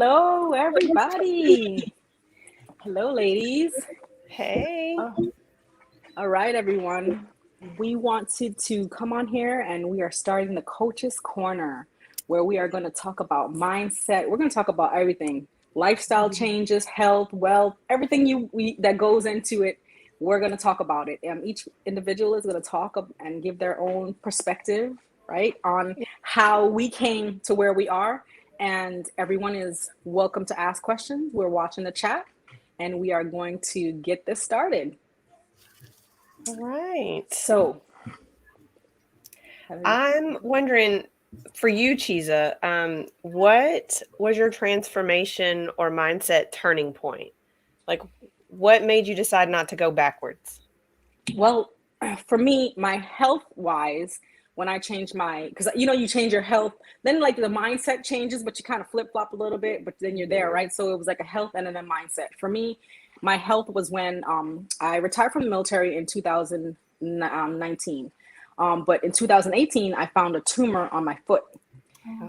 Hello, everybody. Hello, ladies. Hey. Oh, all right, everyone. We wanted to come on here and we are starting the Coach's Corner where we are going to talk about mindset. We're going to talk about everything lifestyle changes, health, wealth, everything that goes into it. We're going to talk about it. Each individual is going to talk and give their own perspective, right, on how we came to where we are. And everyone is welcome to ask questions. We're watching the chat and we are going to get this started. All right. So, I'm wondering for you, Chiza, what was your transformation or mindset turning point? Like, what made you decide not to go backwards? well, for me, my health wise, when I changed because you change your health, then like the mindset changes, but you kind of flip flop a little bit, but then you're there, right? So it was like a health and then a mindset. For me, my health was when I retired from the military in 2019. But in 2018, I found a tumor on my foot.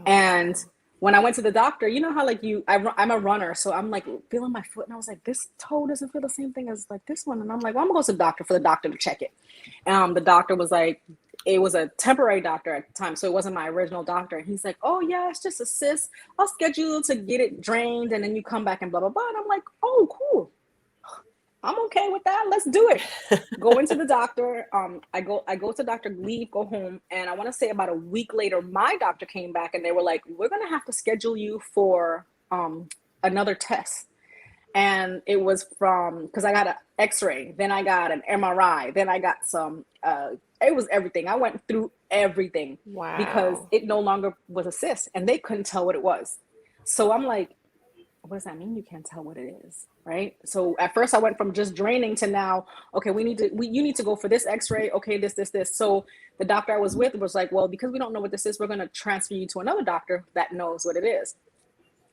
And when I went to the doctor, you know how like I'm a runner, so I'm like feeling my foot, and I was like, this toe doesn't feel the same thing as like this one, and I'm like, well, I'm gonna go to the doctor for the doctor to check it. The doctor was like, it was a temporary doctor at the time, so it wasn't my original doctor, and he's like, oh yeah, it's just a cyst. I'll schedule you to get it drained, and then you come back and blah blah blah. And I'm like, oh cool, I'm okay with that. Let's do it. Go into the doctor. I go to doctor, leave, go home. And I want to say about a week later, my doctor came back and they were like, we're going to have to schedule you for another test. And it was because I got an x-ray, then I got an MRI, then I got it was everything. I went through everything. Wow. Because it no longer was a cyst and they couldn't tell what it was. So I'm like, what does that mean? You can't tell what it is, right? So at first I went from just draining to now, okay, you need to go for this x-ray. Okay, this. So the doctor I was with was like, well, because we don't know what this is, we're going to transfer you to another doctor that knows what it is.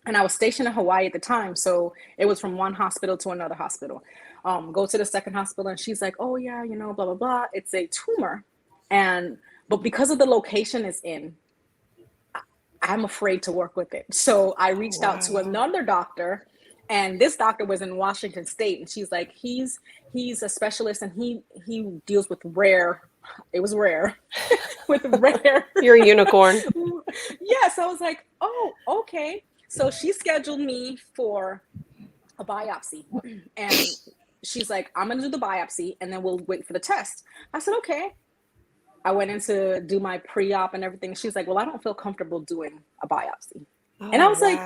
And I was stationed in Hawaii at the time. So it was from one hospital to another hospital. Go to the second hospital and she's like, oh yeah, blah, blah, blah. It's a tumor. But because of the location it's in, I'm afraid to work with it. So I reached out to another doctor, and this doctor was in Washington State, and she's like, he's a specialist and he deals with rare. It was rare with rare. You're a unicorn. Yes. I was like, oh, okay. So she scheduled me for a biopsy, and she's like, I'm going to do the biopsy and then we'll wait for the test. I said, okay. I went in to do my pre-op and everything. She's like, well, I don't feel comfortable doing a biopsy. And I was like,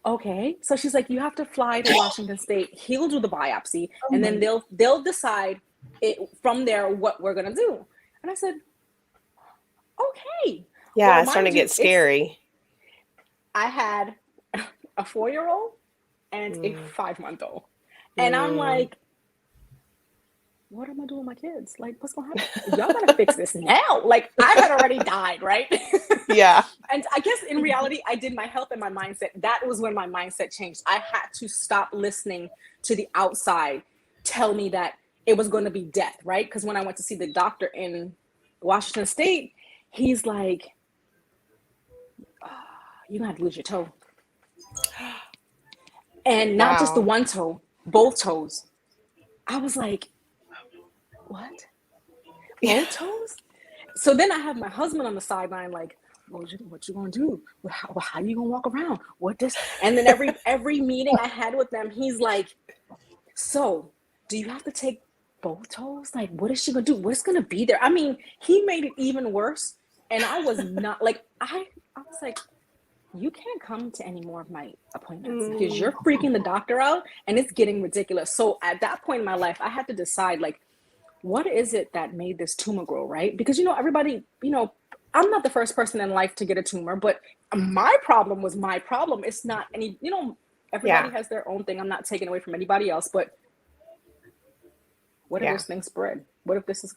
okay. So she's like, you have to fly to Washington State. He'll do the biopsy. And then they'll decide from there what we're going to do. And I said, okay. Yeah, well, it's starting to get scary. I had a 4-year-old and a 5-month-old. And I'm like, what am I doing with my kids? Like, what's going to happen? Y'all got to fix this now. Like, I had already died, right? Yeah. And I guess in reality, I did my health and my mindset. That was when my mindset changed. I had to stop listening to the outside tell me that it was going to be death, right? Because when I went to see the doctor in Washington State, he's like, you're going to have to lose your toe. And not just the one toe, both toes. I was like, what? Both toes? So then I have my husband on the sideline like, what you gonna do? How you gonna walk around? What this? And then every meeting I had with them, he's like, so do you have to take both toes? Like, what is she gonna do? What's gonna be there? I mean, he made it even worse. And I was not like, I was like, you can't come to any more of my appointments because you're freaking the doctor out and it's getting ridiculous. So at that point in my life, I had to decide like, what is it that made this tumor grow, right? Because, everybody, I'm not the first person in life to get a tumor, but my problem was my problem. It's not any, everybody has their own thing. I'm not taking away from anybody else, but what if this thing spread? What if this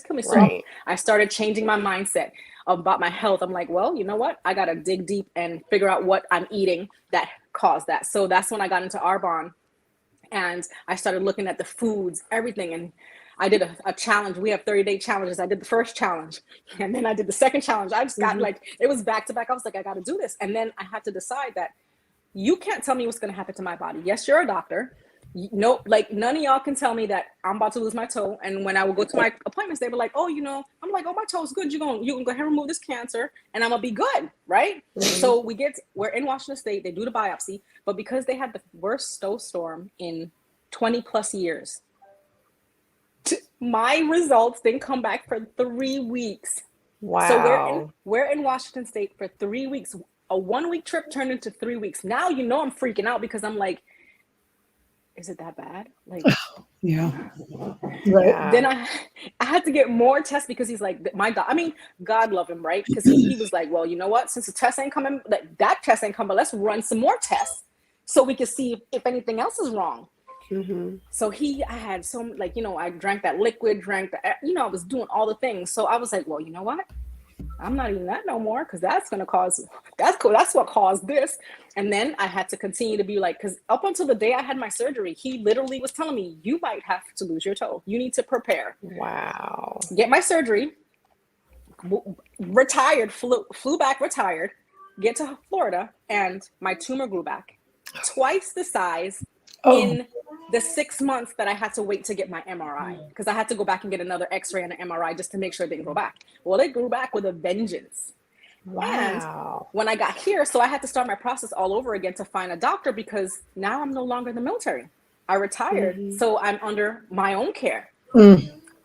kills me? So I started changing my mindset about my health. I'm like, well, you know what? I got to dig deep and figure out what I'm eating that caused that. So that's when I got into Arbonne and I started looking at the foods, everything. And I did a challenge. We have 30-day challenges. I did the first challenge and then I did the second challenge. I just got like, it was back to back. I was like, I got to do this. And then I had to decide that you can't tell me what's going to happen to my body. Yes, you're a doctor. No, like none of y'all can tell me that I'm about to lose my toe. And when I would go to my appointments, they were like, "Oh, I'm like, oh, my toe's good. You can go ahead and remove this cancer, and I'm gonna be good, right?" So we're in Washington State. They do the biopsy, but because they had the worst snowstorm in 20 plus years, my results didn't come back for 3 weeks. Wow. So we're in Washington State for 3 weeks. A 1 week trip turned into 3 weeks. Now I'm freaking out because I'm like, is it that bad? Like, yeah, right. Yeah. Then I had to get more tests because he's like, God love him, right? Because he was like, well, you know what? Since the test ain't coming, like that test ain't coming, let's run some more tests so we can see if anything else is wrong. So I had I drank that liquid, I was doing all the things. So I was like, well, you know what? I'm not eating that no more because that's what caused this. And then I had to continue to be like, because up until the day I had my surgery, he literally was telling me, you might have to lose your toe. You need to prepare. Wow. Get my surgery, retired, flew back, retired, get to Florida, and my tumor grew back twice the size in the 6 months that I had to wait to get my MRI, because I had to go back and get another x-ray and an MRI just to make sure it didn't go back. Well, it grew back with a vengeance. Wow. And when I got here, so I had to start my process all over again to find a doctor because now I'm no longer in the military. I retired, so I'm under my own care.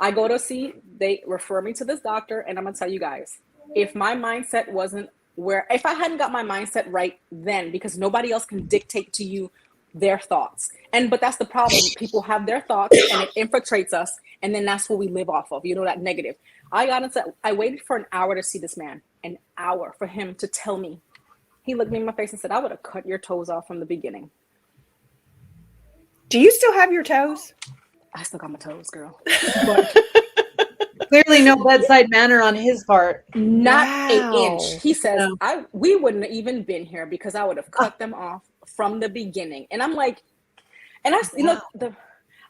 I go to see, they refer me to this doctor, and I'm gonna tell you guys, if my mindset wasn't if I hadn't got my mindset right then, because nobody else can dictate to you their thoughts. But that's the problem. People have their thoughts and it infiltrates us. And then that's what we live off of, that negative. I waited for an hour to see this man, an hour for him to tell me. He looked me in my face and said, I would have cut your toes off from the beginning. Do you still have your toes? I still got my toes, girl. But clearly no bedside manner on his part. Not an inch. He says, No. we wouldn't have even been here because I would have cut them off from the beginning. And I'm like, and I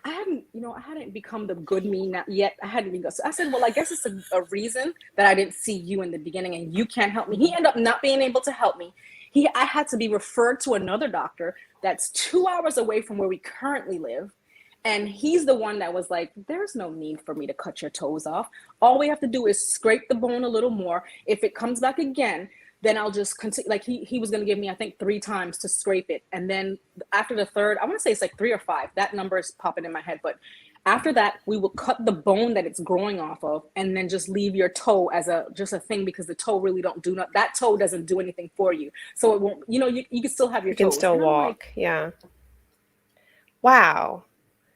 hadn't become the good me yet. I hadn't been good. So I said, well, I guess it's a reason that I didn't see you in the beginning and you can't help me. He ended up not being able to help me. I had to be referred to another doctor that's 2 hours away from where we currently live. And he's the one that was like, there's no need for me to cut your toes off. All we have to do is scrape the bone a little more. If it comes back again, then I'll just continue. Like he was going to give me, I think, 3 times to scrape it. And then after the third, I want to say it's like 3 or 5. That number is popping in my head. But after that, we will cut the bone that it's growing off of and then just leave your toe as just a thing, because the toe really that toe doesn't do anything for you. So it won't, you can still have your toes. You can still walk. Yeah. Wow.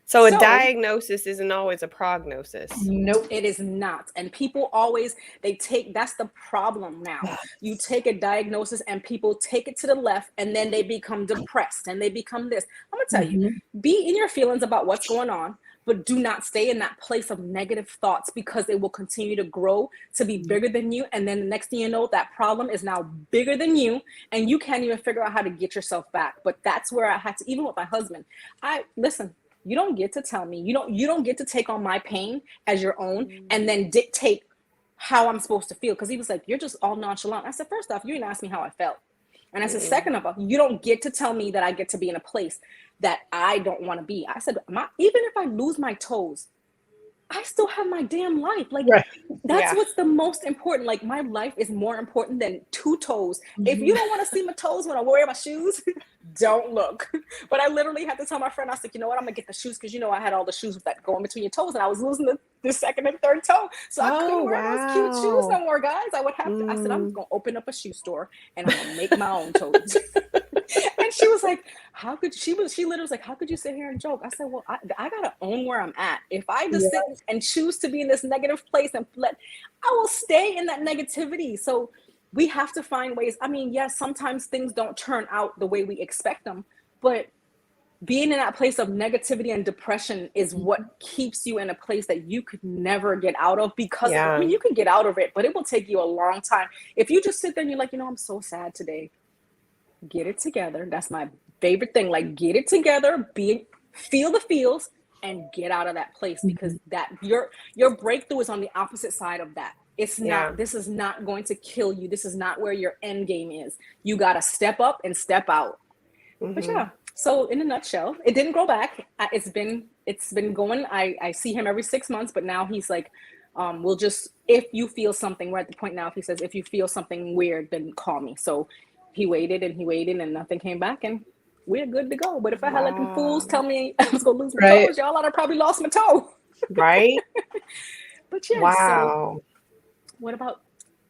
So a diagnosis isn't always a prognosis. Nope. It is not. And people always, that's the problem now. You take a diagnosis and people take it to the left and then they become depressed and they become this. I'm going to tell you, be in your feelings about what's going on, but do not stay in that place of negative thoughts, because it will continue to grow to be bigger than you. And then the next thing you know, that problem is now bigger than you and you can't even figure out how to get yourself back. But that's where I had to, even with my husband, listen, you don't get to tell me, you don't get to take on my pain as your own and then dictate how I'm supposed to feel. Because he was like, you're just all nonchalant. I said, first off, you didn't ask me how I felt. And I said, second of all, you don't get to tell me that I get to be in a place that I don't want to be. I said, even if I lose my toes, I still have my damn life. Like, that's what's the most important. Like, my life is more important than 2 toes. If you don't want to see my toes when I wear my shoes, don't look. But I literally had to tell my friend, I was like, you know what, I'm gonna get the shoes, because I had all the shoes that go in between your toes, and I was losing the second and third toe, so I couldn't wear those cute shoes no more, guys. I would have to. I said, I'm gonna open up a shoe store and I'm gonna make my own toes. And she was like, she literally was like, how could you sit here and joke? I said, well, I gotta own where I'm at. If I just sit and choose to be in this negative place I will stay in that negativity. So we have to find ways. I mean, yes, sometimes things don't turn out the way we expect them, but being in that place of negativity and depression is what keeps you in a place that you could never get out of, because you can get out of it, but it will take you a long time. If you just sit there and you're like, I'm so sad today, get it together. That's my favorite thing. Like, get it together, feel the feels, and get out of that place, because that your breakthrough is on the opposite side of that. It's not, this is not going to kill you. This is not where your end game is. You got to step up and step out. But yeah, so in a nutshell, it didn't grow back. It's been going. I see him every 6 months, but now he's like, we'll just, if you feel something, we're at the point now, if he says, if you feel something weird, then call me. So he waited and nothing came back, and we're good to go. But if I had let them fools tell me I was gonna lose my Right. toes, y'all, I'd have probably lost my toe. Right? But yeah, so Wow. what about,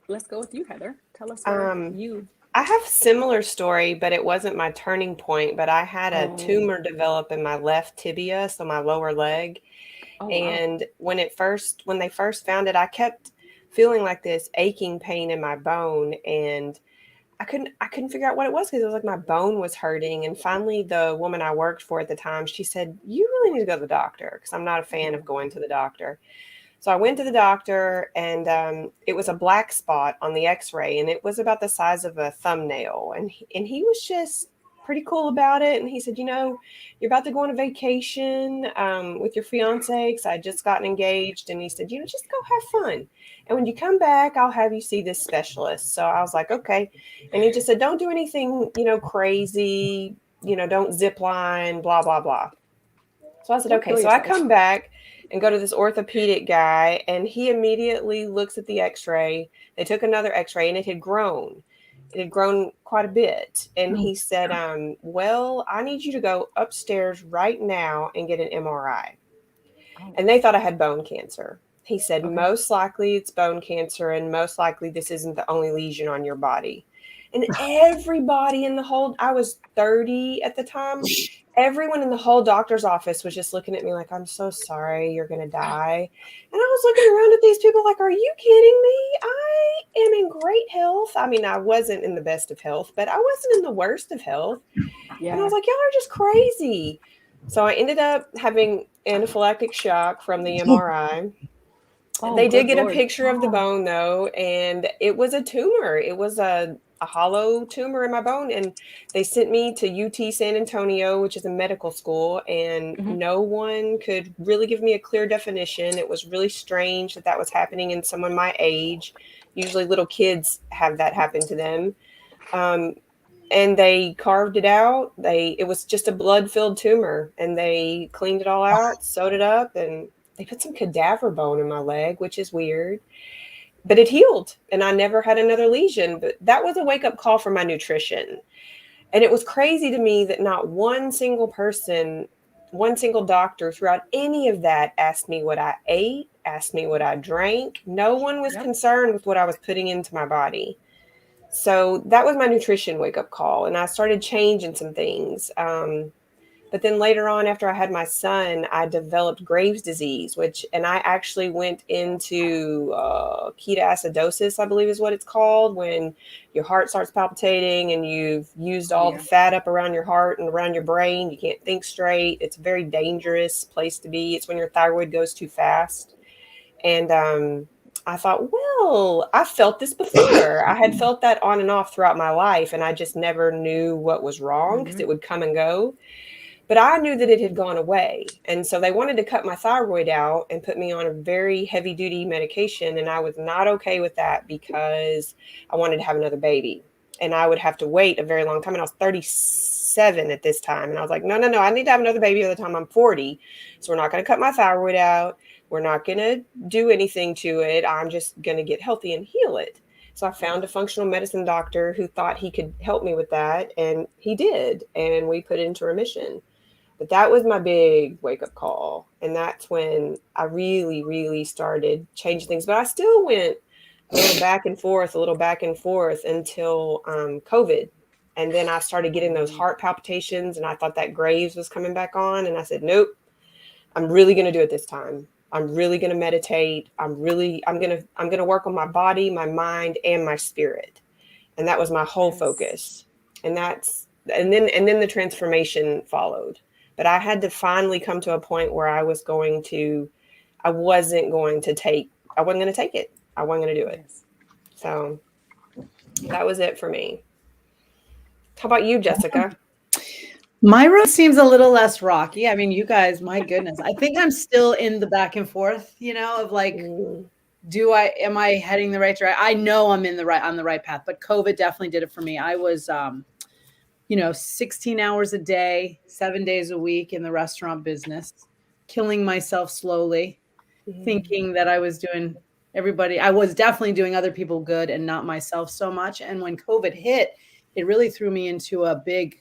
let's go with you, Heather. Tell us where you. I have a similar story, but it wasn't my turning point. But I had a Oh. tumor develop in my left tibia, so my lower leg. Oh, wow. And when they first found it, I kept feeling like this aching pain in my bone, and I couldn't figure out what it was, because it was like my bone was hurting. And finally, the woman I worked for at the time, she said, "You really need to go to the doctor," because I'm not a fan of going to the doctor. So I went to the doctor, and it was a black spot on the x-ray, and it was about the size of a thumbnail. And he was just pretty cool about it. And he said, "You're about to go on a vacation with your fiance," because I had just gotten engaged. And he said, "Just go have fun. And when you come back, I'll have you see this specialist." So I was like, okay. And he just said, "Don't do anything, crazy, don't zip line, blah, blah, blah." So I said, Don't okay. kill So I yourself. come back and go to this orthopedic guy, and he immediately looks at the x-ray. They took another x-ray, and it had grown. It had grown quite a bit. And he said, "Well, I need you to go upstairs right now and get an MRI." Oh. And they thought I had bone cancer. He said, Okay. "Most likely it's bone cancer, and most likely this isn't the only lesion on your body." And everybody in I was 30 at the time. Everyone in the whole doctor's office was just looking at me like, "I'm so sorry, you're going to die." And I was looking around at these people like, "Are you kidding me? I am in great health." I mean, I wasn't in the best of health, but I wasn't in the worst of health. Yeah. And I was like, "Y'all are just crazy." So I ended up having anaphylactic shock from the MRI. Oh, They did good get a Lord. picture of the bone, though, and it was a tumor. It was a hollow tumor in my bone. And they sent me to UT San Antonio, which is a medical school, and no one could really give me a clear definition. It was really strange that was happening in someone my age. Usually little kids have that happen to them. And they carved it out. It was just a blood-filled tumor, and they cleaned it all out, sewed it up, and they put some cadaver bone in my leg, which is weird. But it healed, and I never had another lesion. But that was a wake-up call for my nutrition. And it was crazy to me that not one single person, one single doctor throughout any of that asked me what I ate, asked me what I drank. No one was concerned with what I was putting into my body. So that was my nutrition wake-up call, and I started changing some things. But then later on, after I had my son, I developed Graves' disease, and I actually went into ketoacidosis, I believe is what it's called, when your heart starts palpitating and you've used all the fat up around your heart and around your brain. You can't think straight. It's a very dangerous place to be. It's when your thyroid goes too fast. And I thought, well, I felt this before. I had felt that on and off throughout my life, and I just never knew what was wrong because it would come and go. But I knew that it had gone away. And so they wanted to cut my thyroid out and put me on a very heavy duty medication. And I was not okay with that because I wanted to have another baby. And I would have to wait a very long time. And I was 37 at this time. And I was like, no, I need to have another baby by the time I'm 40. So we're not going to cut my thyroid out. We're not going to do anything to it. I'm just going to get healthy and heal it. So I found a functional medicine doctor who thought he could help me with that. And he did. And we put it into remission. But that was my big wake-up call. And that's when I really, really started changing things. But I still went a little back and forth until COVID. And then I started getting those heart palpitations, and I thought that Graves was coming back on. And I said, nope, I'm really going to do it this time. I'm really going to meditate. I'm going to work on my body, my mind, and my spirit. And that was my whole focus. And then the transformation followed. But I had to finally come to a point where I wasn't going to take it. I wasn't going to do it. So that was it for me. How about you, Jessica? My road seems a little less rocky. I mean, you guys, my goodness, I think I'm still in the back and forth, of like, am I heading the right direction? I know I'm on the right path, but COVID definitely did it for me. I was, 16 hours a day, 7 days a week in the restaurant business, killing myself slowly, thinking that I was doing I was definitely doing other people good and not myself so much. And when COVID hit, it really threw me into a big,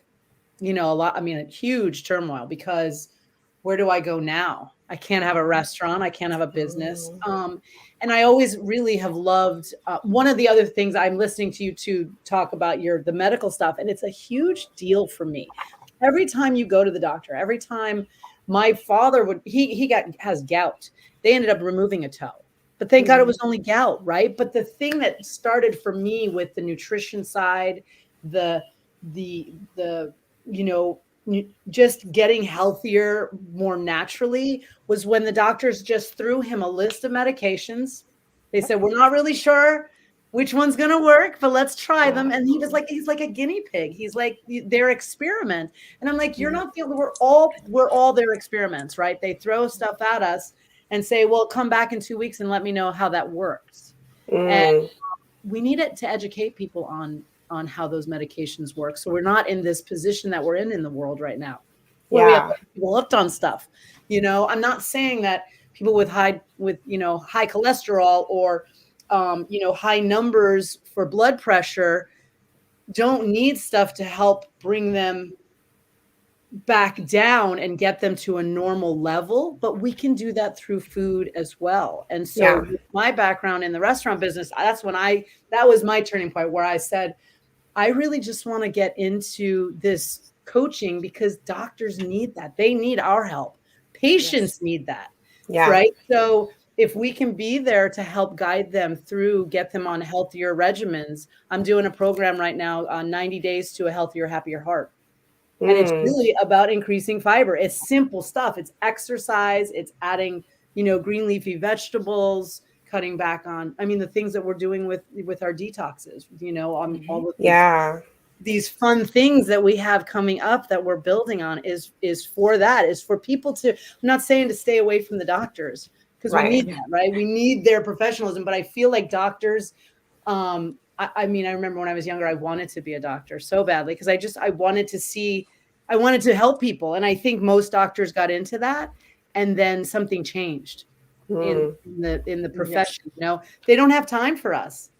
a huge turmoil, because where do I go now? I can't have a restaurant. I can't have a business. And I always really have loved, one of the other things, I'm listening to you to talk about the medical stuff, and it's a huge deal for me. Every time you go to the doctor, every time my father has gout, they ended up removing a toe. But thank God it was only gout, right? But the thing that started for me with the nutrition side, just getting healthier more naturally, was when the doctors just threw him a list of medications. They said, we're not really sure which one's going to work, but let's try them. And he's like a guinea pig. He's like their experiment. And I'm like, you're not feeling, we're all their experiments, right? They throw stuff at us and say, well, come back in 2 weeks and let me know how that works. And we need it to educate people on how those medications work. So we're not in this position that we're in the world right now, where we have people hooked on stuff. I'm not saying that people with high cholesterol or, high numbers for blood pressure don't need stuff to help bring them back down and get them to a normal level, but we can do that through food as well. And so with my background in the restaurant business, that was my turning point, where I said, I really just want to get into this coaching, because doctors need that. They need our help. Patients need that. Yeah. Right. So if we can be there to help guide them through, get them on healthier regimens. I'm doing a program right now on 90 days to a healthier, happier heart. And it's really about increasing fiber. It's simple stuff. It's exercise. It's adding, green leafy vegetables, cutting back on, the things that we're doing with our detoxes, on all of these fun things that we have coming up that we're building on is for people to, I'm not saying to stay away from the doctors, because we need that, right? We need their professionalism. But I feel like doctors, I remember when I was younger, I wanted to be a doctor so badly, because I wanted to help people. And I think most doctors got into that, and then something changed in the profession. They don't have time for us.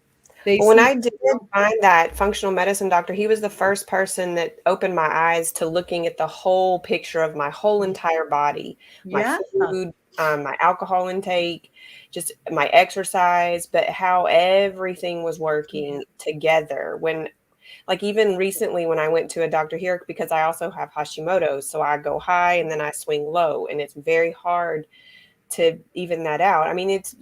When I did find that functional medicine doctor, he was the first person that opened my eyes to looking at the whole picture of my whole entire body, my food, my alcohol intake, just my exercise, but how everything was working together. Even recently when I went to a doctor here, because I also have Hashimoto's, so I go high and then I swing low, and it's very hard to even that out.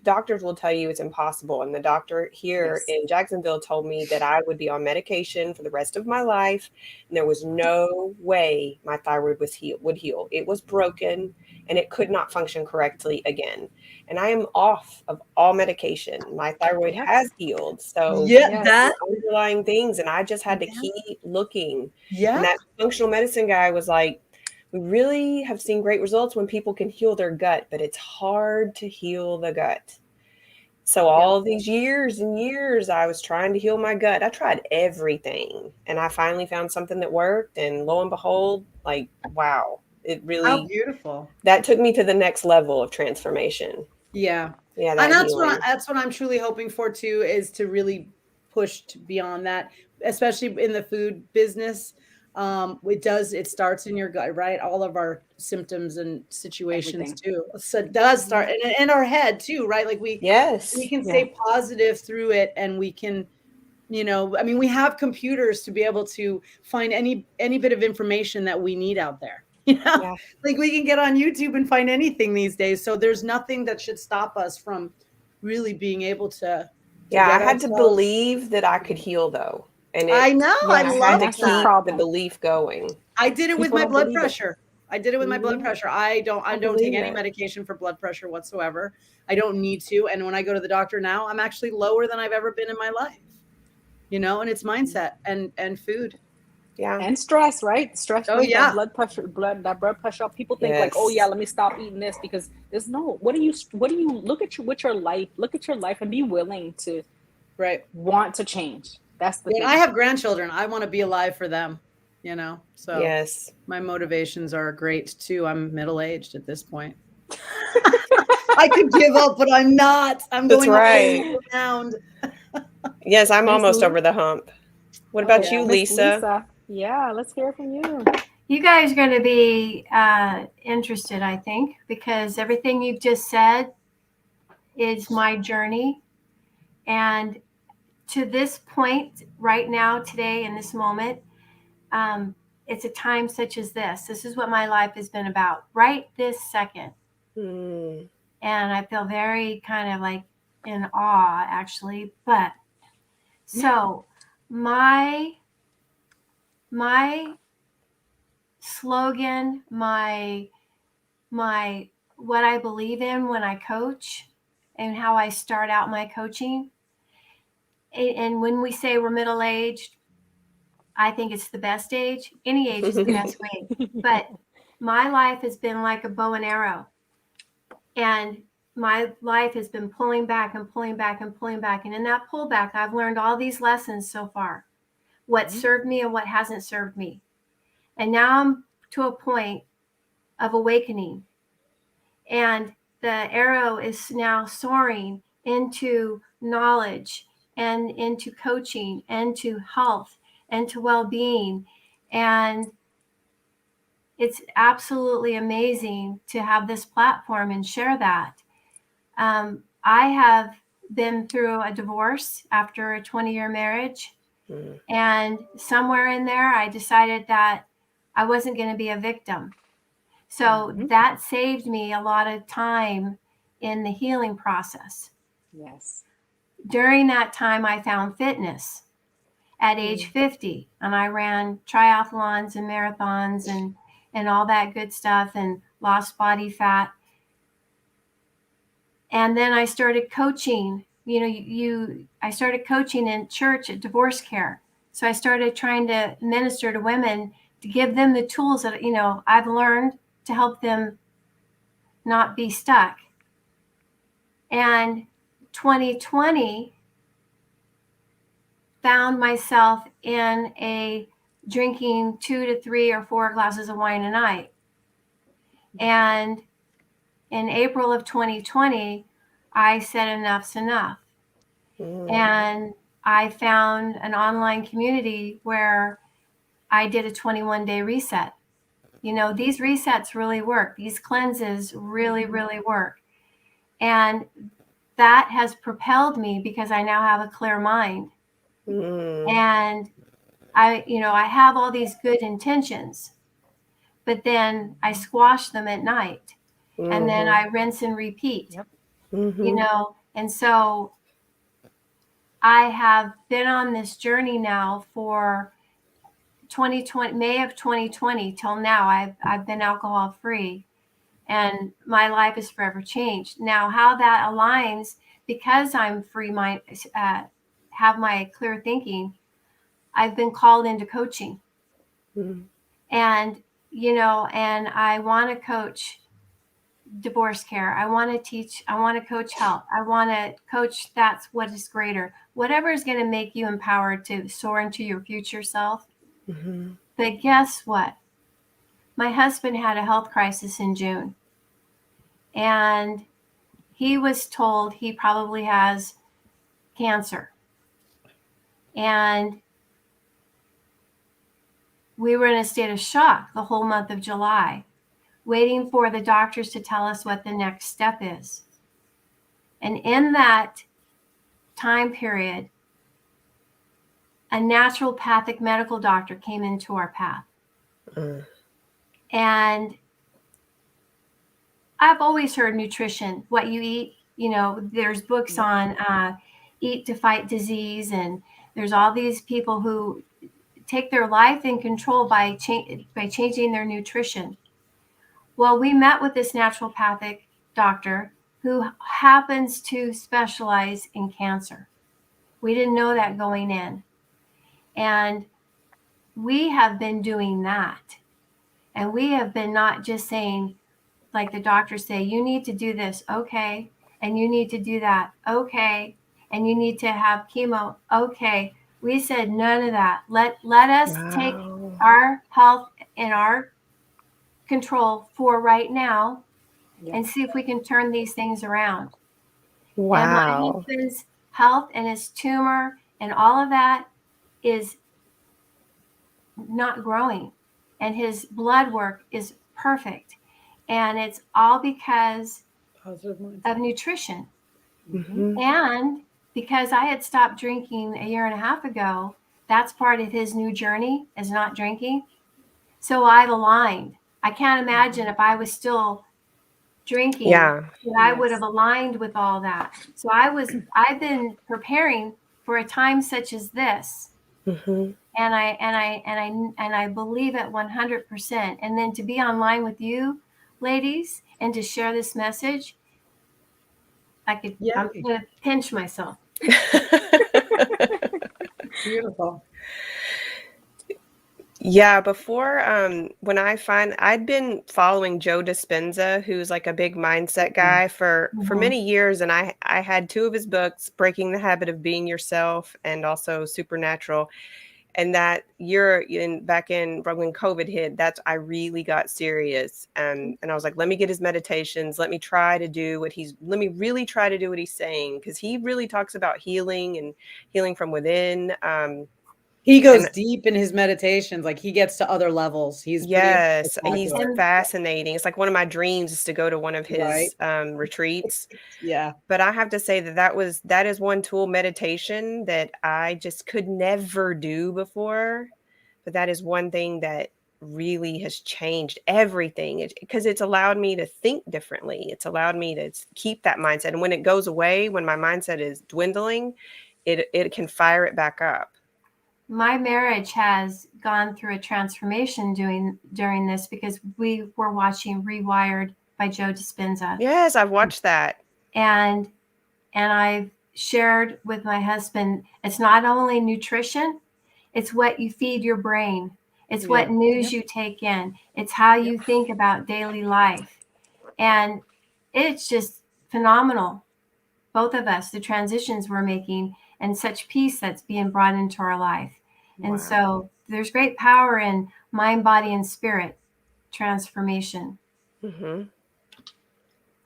Doctors will tell you it's impossible. And the doctor here in Jacksonville told me that I would be on medication for the rest of my life. And there was no way my thyroid would heal. It was broken and it could not function correctly again. And I am off of all medication. My thyroid has healed. So underlying things. And I just had to keep looking. Yeah. And that functional medicine guy was like, we really have seen great results when people can heal their gut, but it's hard to heal the gut. So all these years and years, I was trying to heal my gut. I tried everything, and I finally found something that worked. And lo and behold, wow, it really, how beautiful. That took me to the next level of transformation. Yeah. Yeah. And that's what I'm truly hoping for too, is to really push beyond that, especially in the food business. It starts in your gut, right? All of our symptoms and situations too. So it does start in our head too, right? We can stay positive through it, and we can, we have computers to be able to find any bit of information that we need out there. We can get on YouTube and find anything these days. So there's nothing that should stop us from really being able to. I had to believe that I could heal though. And I know. I love to keep the belief going. I did it with my blood pressure. I don't take any medication for blood pressure whatsoever. I don't need to. And when I go to the doctor now, I'm actually lower than I've ever been in my life. And it's mindset and food. Yeah. And stress, right? Stress. That blood pressure. People think let me stop eating this, because there's what do you look at your life and be willing to want to change. That's the thing. I have grandchildren. I want to be alive for them. you know? So Yes. my motivations are great too. I'm middle-aged at this point. I could give up, but I'm not. I'm That's going all the right. way around. Yes, I'm Miss almost Lu- over the hump. What about Yeah. you, Miss Lisa? Lisa. Yeah, let's hear from you. You guys are going to be interested, I think, because everything you've just said is my journey. And to this point, right now, today, in this moment, it's a time such as this. This is what my life has been about right this second. Mm. And I feel very kind of like in awe, actually. But so my slogan, my what I believe in when I coach and how I start out my coaching. And when we say we're middle aged, I think it's the best age. Any age is the best way. But my life has been like a bow and arrow. And my life has been pulling back and pulling back and pulling back. And in that pullback, I've learned all these lessons so far, what served me and what hasn't served me. And now I'm to a point of awakening. And the arrow is now soaring into knowledge and into coaching and to health and to well-being. And it's absolutely amazing to have this platform and share that. I have been through a divorce after a 20-year marriage. Mm. And somewhere in there, I decided that I wasn't going to be a victim. So that saved me a lot of time in the healing process. Yes. During that time, I found fitness at age 50, and I ran triathlons and marathons and all that good stuff and lost body fat. And then I started coaching. I started coaching in church at divorce care. So I started trying to minister to women to give them the tools that, I've learned to help them not be stuck. And 2020 found myself in a drinking 2 to 3 or 4 glasses of wine a night. And in April of 2020, I said enough's enough. And I found an online community where I did a 21-day reset. These resets really work. These cleanses really, really work. And that has propelled me because I now have a clear mind. And I have all these good intentions, but then I squash them at night. And then I rinse and repeat. And so I have been on this journey now for 2020, May of 2020 till now. I've been alcohol free, and my life is forever changed. Now, how that aligns, because I'm free mind, have my clear thinking, I've been called into coaching. And and I want to coach divorce care. I want to teach. I want to coach health. I want to coach that's what is greater. Whatever is going to make you empowered to soar into your future self. But guess what? My husband had a health crisis in June. And he was told he probably has cancer. And we were in a state of shock the whole month of July, waiting for the doctors to tell us what the next step is. And in that time period, a naturopathic medical doctor came into our path. And I've always heard nutrition, what you eat, there's books on eat to fight disease. And there's all these people who take their life in control by changing their nutrition. Well, we met with this naturopathic doctor who happens to specialize in cancer. We didn't know that going in. And we have been doing that. And we have been not just saying, like the doctors say, you need to do this, okay, and you need to do that, okay, and you need to have chemo, okay. We said none of that. Let us take our health in our control for right now, Yeah. and see if we can turn these things around. And my Wow. husband's health and his tumor and all of that is not growing, and his blood work is perfect, and it's all because Positive mindset. of nutrition. Mhm. And because I had stopped drinking a year and a half ago, that's part of his new journey, is not drinking. So I've aligned. I can't imagine if I was still drinking, Yeah. that I would Yes. have aligned with all that. So I've been preparing for a time such as this. Mhm. And I believe it 100%. And then to be online with you ladies and to share this message, I'm Yay. going to pinch myself. Beautiful. Yeah, before when I'd been following Joe Dispenza, who's like a big mindset guy for Mhm. many years, and I had 2 of his books, Breaking the Habit of Being Yourself and also Supernatural. And that year back in when COVID hit, that's I really got serious. And I was like, let me get his meditations, let me really try to do what he's saying, because he really talks about healing and healing from within. He goes And deep in his meditations. Like he gets to other levels. He's pretty yes, he's spectacular. fascinating. It's like one of my dreams is to go to one of his retreats. Yeah. But I have to say that is one tool, meditation, that I just could never do before. But that is one thing that really has changed everything, because it's allowed me to think differently. It's allowed me to keep that mindset. And when it goes away, when my mindset is dwindling, it can fire it back up. My marriage has gone through a transformation during this, because we were watching Rewired by Joe Dispenza. Yes, I've watched that. And I've shared with my husband, it's not only nutrition, it's what you feed your brain. It's what news you take in. It's how you think about daily life. And it's just phenomenal. Both of us, the transitions we're making, and such peace that's being brought into our life. And so there's great power in mind, body, and spirit transformation. Mm-hmm.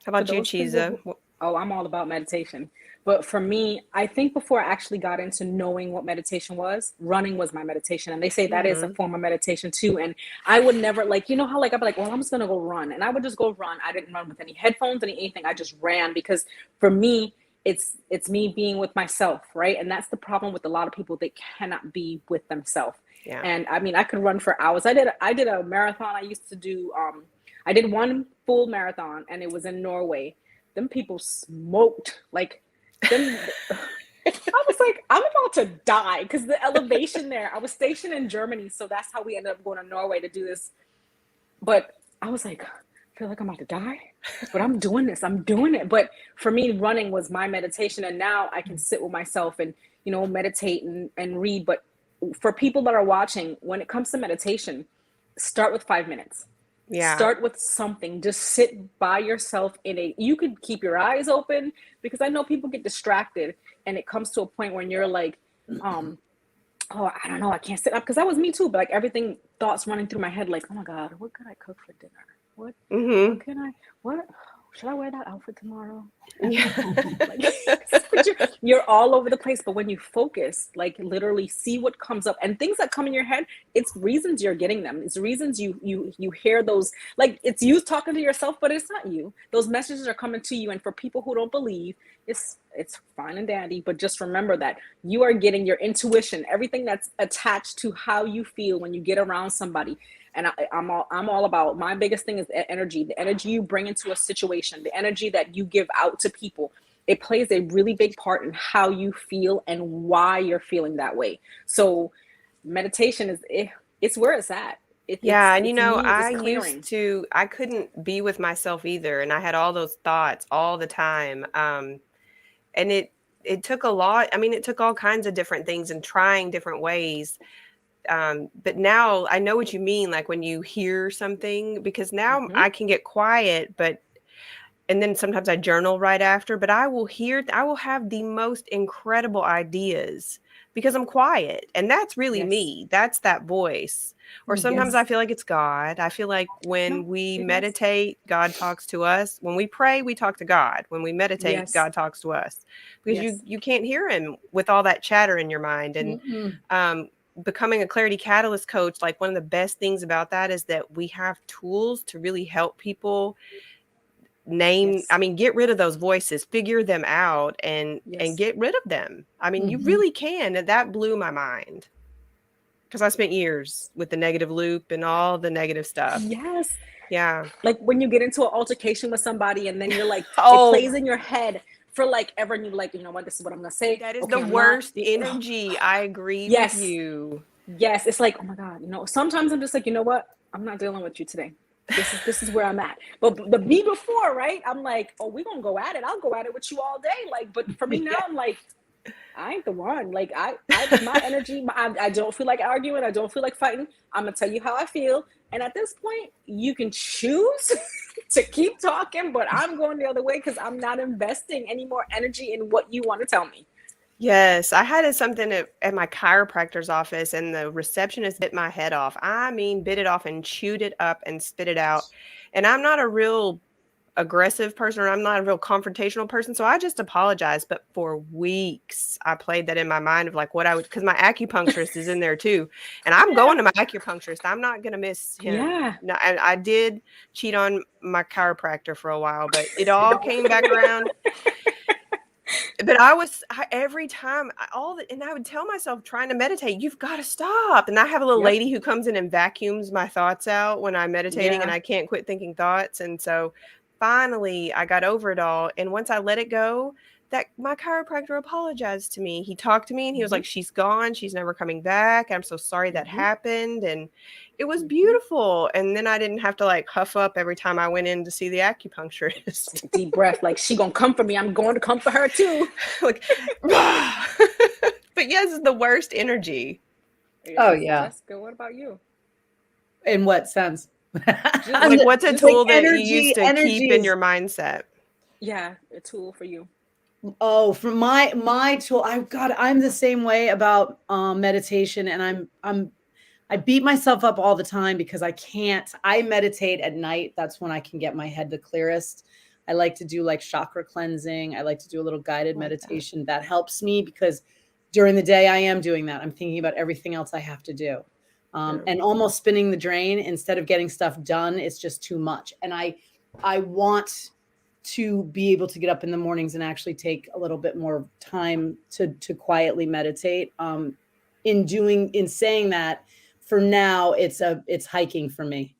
How about you, Chiza? Oh, I'm all about meditation. But for me, I think before I actually got into knowing what meditation was, running was my meditation. And they say that is a form of meditation too. And I would never, like, you know how, like, I'd be like, well, I'm just going to go run. And I would just go run. I didn't run with any headphones, anything. I just ran, because for me, it's me being with myself, right? And that's the problem with a lot of people. They cannot be with themselves. Yeah. And I mean, I could run for hours. I did a marathon. I used to do, I did one full marathon, and it was in Norway. Them people smoked, like them. I was like, I'm about to die, because the elevation there. I was stationed in Germany, so that's how we ended up going to Norway to do this. But I was like, I feel like I'm about to die, but I'm doing this. I'm doing it. But for me, running was my meditation, and now I can sit with myself and, you know, meditate and read. But for people that are watching, when it comes to meditation, start with 5 minutes. Yeah. Start with something. Just sit by yourself you could keep your eyes open, because I know people get distracted, and it comes to a point when you're like, oh, I don't know, I can't sit up, because that was me too. But like thoughts running through my head, like, oh my God, what could I cook for dinner? What should I wear that outfit tomorrow? You're all over the place. But when you focus, like literally see what comes up, and things that come in your head, it's reasons you're getting them. It's reasons you hear those, like it's you talking to yourself, but it's not you. Those messages are coming to you. And for people who don't believe, it's fine and dandy, but just remember that you are getting your intuition, everything that's attached to how you feel when you get around somebody. And I'm all about, my biggest thing is the energy you bring into a situation, the energy that you give out to people. It plays a really big part in how you feel and why you're feeling that way. So meditation it's where it's at. And you know, I couldn't be with myself either. And I had all those thoughts all the time. And it took a lot. I mean, it took all kinds of different things and trying different ways. But now I know what you mean, like when you hear something, because now I can get quiet, and then sometimes I journal right after, but I will have the most incredible ideas because I'm quiet. And that's really Yes. me. That's that voice. Or sometimes Yes. I feel like it's God. I feel like when No, we it is. meditate, God talks to us. When we pray, we talk to God. When we meditate, Yes. God talks to us. Because Yes. you can't hear him with all that chatter in your mind. And becoming a clarity catalyst coach, like one of the best things about that is that we have tools to really help people Yes. get rid of those voices, figure them out, and Yes. get rid of them. I mean, you really can. And that blew my mind because I spent years with the negative loop and all the negative stuff. Yes. Yeah. Like when you get into an altercation with somebody and then you're like, Oh. it plays in your head for like ever, and you're like, you know what, this is what I'm gonna say. That is Okay, the I'm worst not- energy. I agree Yes. with you. Yes, it's like, oh my God, you know, sometimes I'm just like, you know what? I'm not dealing with you today. This is where I'm at. But the me before, right? I'm like, oh, we're gonna go at it. I'll go at it with you all day. Like, but for me now, I'm like, I ain't the one. Like I my energy, I don't feel like arguing. I don't feel like fighting. I'm gonna tell you how I feel. And at this point, you can choose to keep talking, but I'm going the other way because I'm not investing any more energy in what you want to tell me. Yes, I had something at my chiropractor's office, and the receptionist bit my head off. I mean, bit it off and chewed it up and spit it out. And I'm not a real aggressive person, or I'm not a real confrontational person, so I just apologized. But for weeks, I played that in my mind of like what I would, because my acupuncturist is in there too, and I'm going to my acupuncturist. I'm not going to miss him. Yeah. No, and I did cheat on my chiropractor for a while, but it all came back around. But every time and I would tell myself trying to meditate, you've got to stop. And I have a little lady who comes in and vacuums my thoughts out when I'm meditating, and I can't quit thinking thoughts. And so finally I got over it all. And once I let it go, that my chiropractor apologized to me. He talked to me and he was like, she's gone. She's never coming back. I'm so sorry that happened. And it was beautiful. And then I didn't have to like huff up every time I went in to see the acupuncturist. Deep breath, like she gonna come for me. I'm going to come for her too. Like, but yes, it's the worst energy. Oh, yeah. Jessica, what about you? In what sense? Like, what's a Just tool like that energy- you used to keep in energies. your mindset? Yeah, a tool for you. Oh, for my tool, I'm the same way about meditation, and I beat myself up all the time because I meditate at night. That's when I can get my head the clearest. I like to do like chakra cleansing. I like to do a little guided meditation. That helps me because during the day I am doing that. I'm thinking about everything else I have to do. And almost spinning the drain instead of getting stuff done. It's just too much. And I want to be able to get up in the mornings and actually take a little bit more time to quietly meditate. In saying that, for now, it's hiking for me.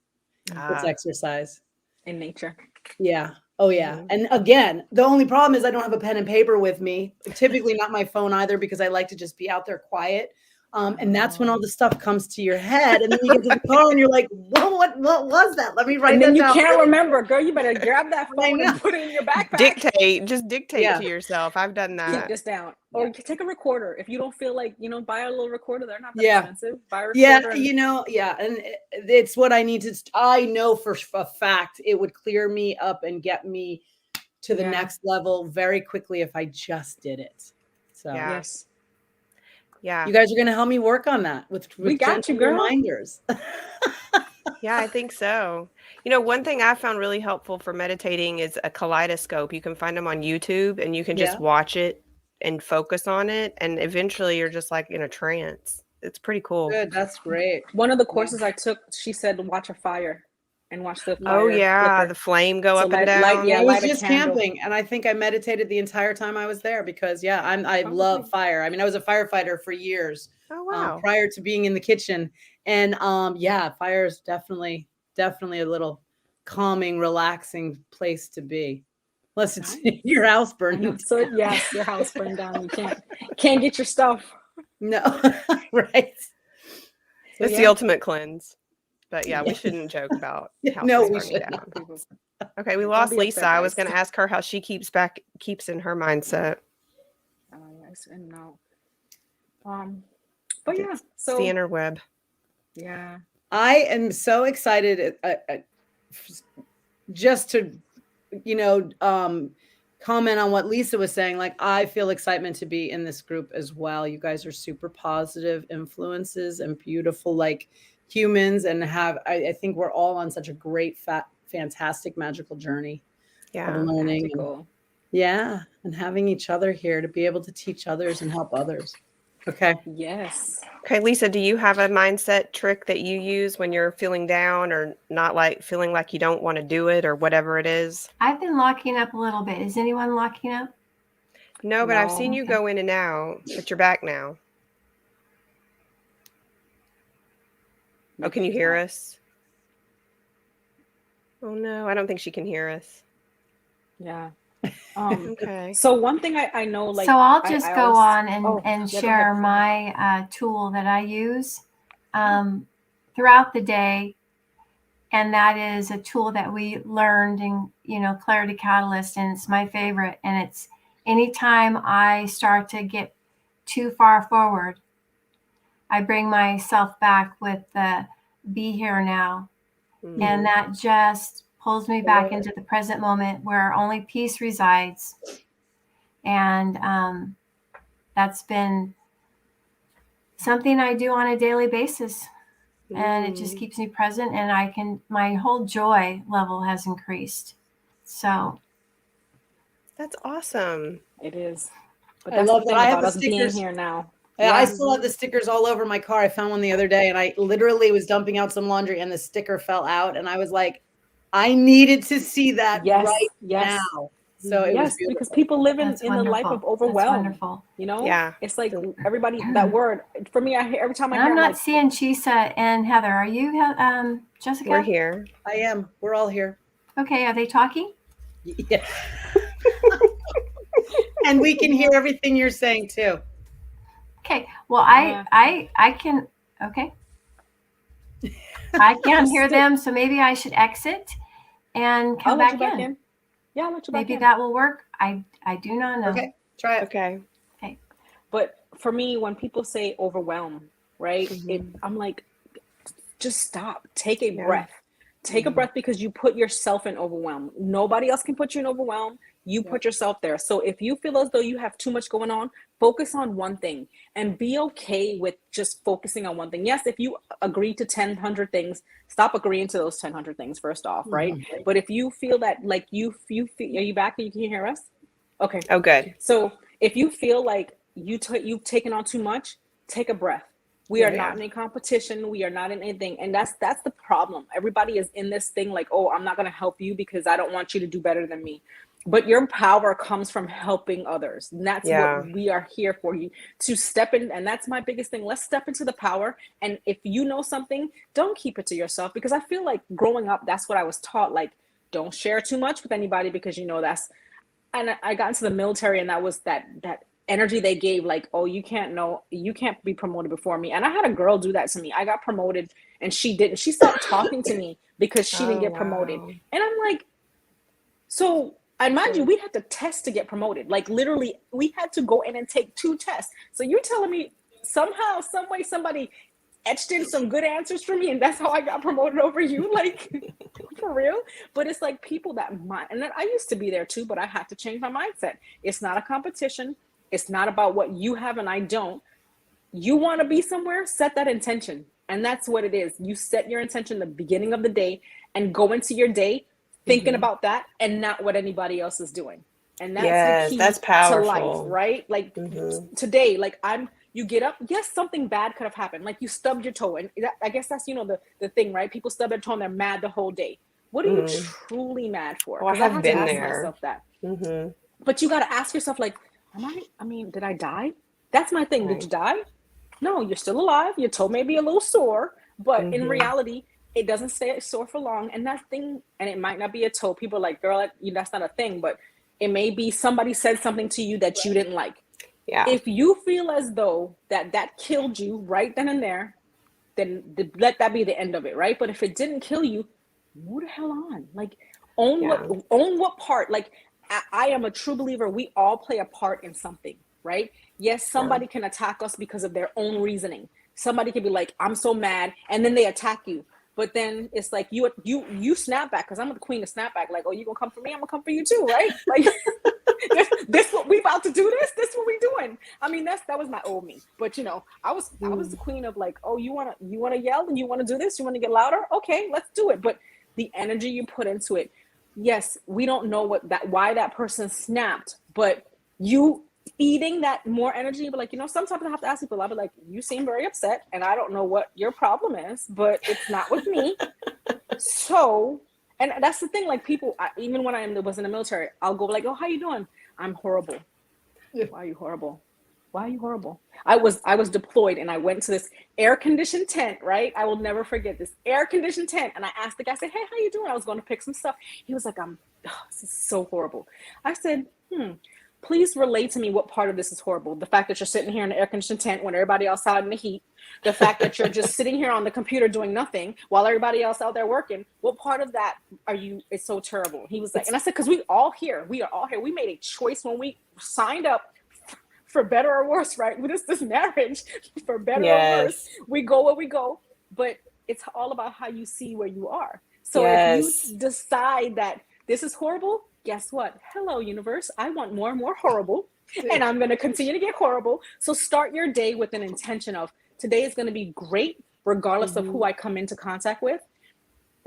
It's exercise In nature. Yeah. Oh yeah. And again, the only problem is I don't have a pen and paper with me. Typically not my phone either, because I like to just be out there quiet. And that's when all the stuff comes to your head, and then you get to the car and you're like, well, what was that? Let me write And that then you down. can't remember, girl. You better grab that phone know. and put it in your backpack. Dictate to yourself. I've done that. Keep this down. Or take a recorder. If you don't feel like, buy a little recorder. They're not that expensive. Buy a recorder. And it's what I need to. I know for a fact it would clear me up and get me to the next level very quickly if I just did it. So yes. Yeah. You guys are going to help me work on that with we got you, girl. Reminders. Yeah, I think so. One thing I found really helpful for meditating is a kaleidoscope. You can find them on YouTube, and you can just watch it and focus on it. And eventually you're just like in a trance. It's pretty cool. Good. That's great. One of the courses I took, she said, watch a fire and watch the fire. Oh yeah. flicker. The flame go up and down. I was just camping, and I think I meditated the entire time I was there because I love fire. I mean, I was a firefighter for years. Oh wow. Prior to being in the kitchen. And fire is definitely a little calming, relaxing place to be. Unless it's your house burning. So yes, your house burned down. You can't get your stuff. No, right. It's the ultimate cleanse. But we shouldn't joke about how we should down. Okay, we lost Lisa. I was going to ask her how she keeps in her mindset. Oh yes and no. But yeah, so it's the interweb. Yeah, I am so excited just to comment on what Lisa was saying. Like, I feel excitement to be in this group as well. You guys are super positive influences and beautiful, like humans, and I think we're all on such a great, fantastic, magical journey of learning. Magical. And having each other here to be able to teach others and help others. Okay. Yes. Okay, Lisa, do you have a mindset trick that you use when you're feeling down or not like feeling like you don't want to do it or whatever it is? I've been locking up a little bit. Is anyone locking up? No, but I've No. seen you go in and out, but you're back now. Oh, can you hear us? Oh no, I don't think she can hear us. Yeah. Okay. So one thing I know, like, So I'll just I go always- on Oh, and yeah, go share ahead. my tool that I use throughout the day. And that is a tool that we learned in, Clarity Catalyst, and it's my favorite. And it's anytime I start to get too far forward, I bring myself back with the be here now. Mhm. And that just pulls me back into the present moment where only peace resides. And that's been something I do on a daily basis. And it just keeps me present, and my whole joy level has increased. So That's awesome. It is. But I that's love the that. thing I have about the us being stickers. here now. I Yeah. still have the stickers all over my car. I found one the other day, and I literally was dumping out some laundry, and the sticker fell out, and I was like, I needed to see that Yes. right Yes. now. So it was Yes, beautiful. because people live in that's the life wonderful. of That's overwhelm. wonderful. You know? Yeah. It's like everybody, that word, for me, I hear every time I And hear I'm it, not like, seeing Chisa and Heather. Are you, Jessica? We're here. I am. We're all here. Okay. Are they talking? Yeah. And we can hear everything you're saying too. Okay. Well, Yeah. I can. Okay. I can't hear them, so maybe I should exit and I'll come let you back back in. in. Yeah, I'll let you back Maybe in. that will work. I do not know. Okay. Try it. Okay. But for me, when people say overwhelm, right? Mhm. I'm like, just stop. Take a Yeah. breath. Take a Mhm. breath, because you put yourself in overwhelm. Nobody else can put you in overwhelm. You Yeah. put yourself there. So if you feel as though you have too much going on, focus on one thing and be okay with just focusing on one thing. Yes, if you agree to 1,000 things, stop agreeing to those 1,000 things first off, right? Mhm. But if you feel that, like, you feel, are you back? You can hear us? Okay. Oh, good. So if you feel like you've taken on too much, take a breath. We are not in a competition. We are not in anything. And that's the problem. Everybody is in this thing like, oh, I'm not going to help you because I don't want you to do better than me. But your power comes from helping others. And that's what we are here for, you to step in. And that's my biggest thing. Let's step into the power. And if you know something, don't keep it to yourself, because I feel like growing up, that's what I was taught. Like, don't share too much with anybody, because that's, and I got into the military, and that was that energy they gave, like, oh, you can't be promoted before me. And I had a girl do that to me. I got promoted and she didn't. She stopped talking to me because she didn't get promoted. Wow. And I'm like, so, and mind you, we had to test to get promoted. Like, literally, we had to go in and take 2 tests. So you're telling me somehow, some way, somebody etched in some good answers for me, and that's how I got promoted over you? Like, for real? But it's like people that might, and then I used to be there too, but I had to change my mindset. It's not a competition. It's not about what you have and I don't. You want to be somewhere, set that intention. And that's what it is. You set your intention the beginning of the day and go into your day thinking about that and not what anybody else is doing. And that's the key that's to powerful. life, right? Like today, like you get up, yes, something bad could have happened. Like you stubbed your toe. And I guess that's, the thing, right? People stub their toe and they're mad the whole day. What are you truly mad for? Oh, I 'Cause have had been to ask there. myself that. Mm-hmm. But you got to ask yourself, like, did I die? That's my thing. Right. Did you die? No, you're still alive. Your toe may be a little sore, but in reality, it doesn't stay sore for long. And that thing, and it might not be a toe. People are like, girl, that's not a thing, but it may be somebody said something to you that you didn't like. Yeah. If you feel as though that killed you right then and there, then let that be the end of it, right? But if it didn't kill you, move the hell on. Like, own what part. Like, I am a true believer. We all play a part in something, right? Yes, somebody can attack us because of their own reasoning. Somebody can be like, I'm so mad, and then they attack you. But then it's like you snap back, because I'm the queen of snap back. Like, oh, you gonna come for me? I'm gonna come for you too, right? Like, about to do this. This is what we doing. I mean, that was my old me. But I was the queen of like, oh, you wanna yell and you wanna do this, you wanna get louder? Okay, let's do it. But the energy you put into it, yes, we don't know why that person snapped, but you feeding that more energy, but like, sometimes I have to ask people, I'll be like, you seem very upset and I don't know what your problem is, but it's not with me. So, and that's the thing, like people, even when I was in the military, I'll go like, oh, how you doing? I'm horrible. Why are you horrible? Why are you horrible? I was deployed and I went to this air-conditioned tent, right? I will never forget this air-conditioned tent. And I asked the guy, I said, hey, how you doing? I was going to pick some stuff. He was like, this is so horrible. I said, please relate to me what part of this is horrible. The fact that you're sitting here in an air-conditioned tent when everybody else out in the heat, the fact that you're just sitting here on the computer doing nothing while everybody else out there working, what part of that is so terrible? He was like, and I said, because we are all here. We made a choice when we signed up for better or worse, right? With this marriage, for better or worse, we go where we go, but it's all about how you see where you are. So if you decide that this is horrible, guess what? Hello, universe. I want more and more horrible, and I'm going to continue to get horrible. So start your day with an intention of today is going to be great, regardless of who I come into contact with.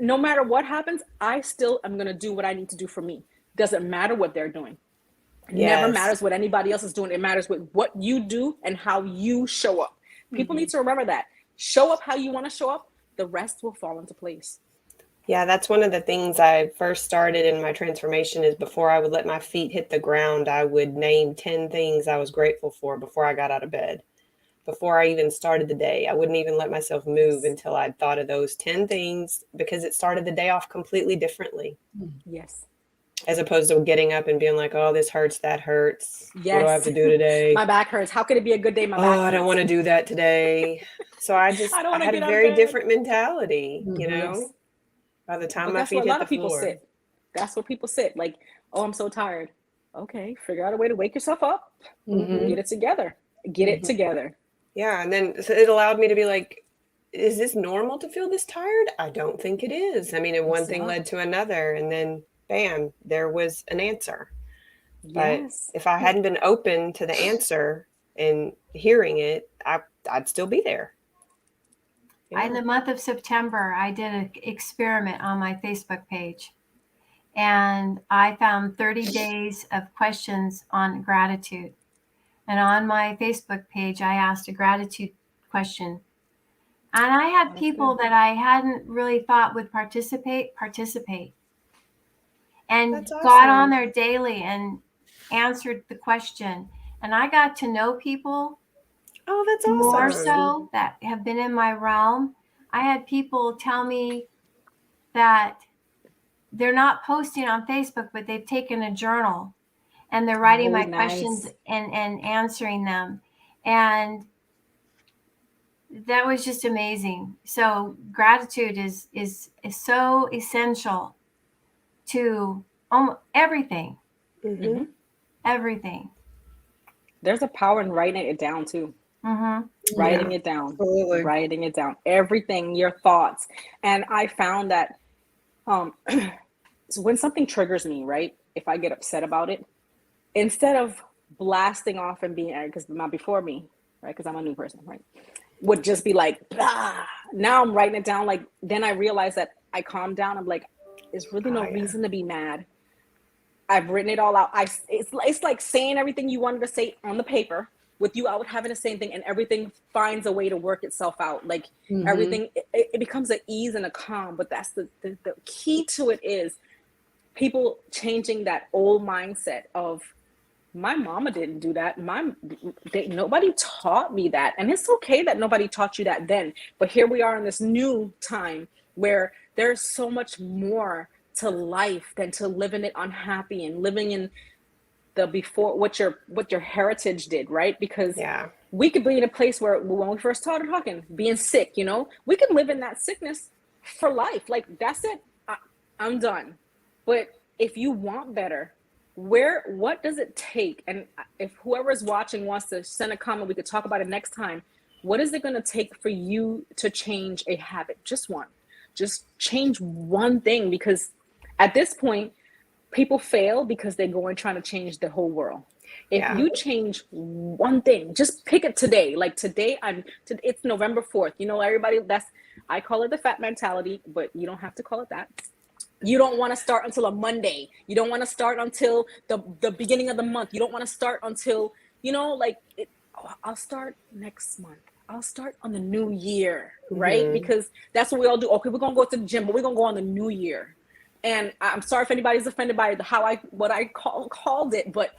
No matter what happens, I still am going to do what I need to do for me. Doesn't matter what they're doing. It never matters what anybody else is doing. It matters with what you do and how you show up. People need to remember that. Show up how you want to show up. The rest will fall into place. Yeah, that's one of the things I first started in my transformation is before I would let my feet hit the ground, I would name 10 things I was grateful for before I got out of bed. Before I even started the day, I wouldn't even let myself move until I'd thought of those 10 things because it started the day off completely differently. Yes. As opposed to getting up and being like, oh, this hurts, that hurts. Yes. What do I have to do today? My back hurts. How could it be a good day? My back hurts. I don't want to do that today. So I had a very different mentality, Yes. By the time my feet hit the floor. That's where people sit. Like, oh, I'm so tired. Okay, figure out a way to wake yourself up. Get it together. Get it together. Yeah, and then it allowed me to be like, is this normal to feel this tired? I don't think it is. I mean, and one thing led to another, and then bam, there was an answer. Yes. But if I hadn't been open to the answer and hearing it, I'd still be there. Yeah. In the month of September, I did an experiment on my Facebook page, and I found 30 days of questions on gratitude. And on my Facebook page, I asked a gratitude question. And I had people that I hadn't really thought would participate, and got on there daily and answered the question. And I got to know people. Oh, that's awesome. More so that have been in my realm. I had people tell me that they're not posting on Facebook, but they've taken a journal and they're writing my questions and answering them. And that was just amazing. So gratitude is so essential to everything. Everything. There's a power in writing it down too. Writing it down. Absolutely. Writing it down. Everything, your thoughts. And I found that so when something triggers me, right? If I get upset about it, instead of blasting off and being angry, because not before me, right? Because I'm a new person, right? Would just be like, ah. Now I'm writing it down. Like, then I realize that I calm down. I'm like, there's really no reason to be mad. I've written it all out. It's like saying everything you wanted to say on the paper with you out having the same thing, and everything finds a way to work itself out. Like everything, it becomes an ease and a calm. But that's the key to it is people changing that old mindset of my mama didn't do that. Nobody taught me that. And it's okay that nobody taught you that then. But here we are in this new time where there's so much more to life than to living it unhappy and living in the before what your heritage did, right? Because we could be in a place where when we first started talking, being sick, we could live in that sickness for life. Like, that's it. I'm done. But if you want better, what does it take? And if whoever's watching wants to send a comment, we could talk about it next time. What is it going to take for you to change a habit? Just one. Just change one thing, because at this point, people fail because they go and trying to change the whole world. If Yeah. you change one thing, just pick it today. Like today, it's November 4th. You know, everybody, I call it the fat mentality, but you don't have to call it that. You don't want to start until a Monday. You don't want to start until the beginning of the month. You don't want to start until, I'll start next month. I'll start on the new year, right? Mhm. Because that's what we all do. Okay, we're going to go to the gym, but we're going to go on the new year. And I'm sorry if anybody's offended by what I called it, but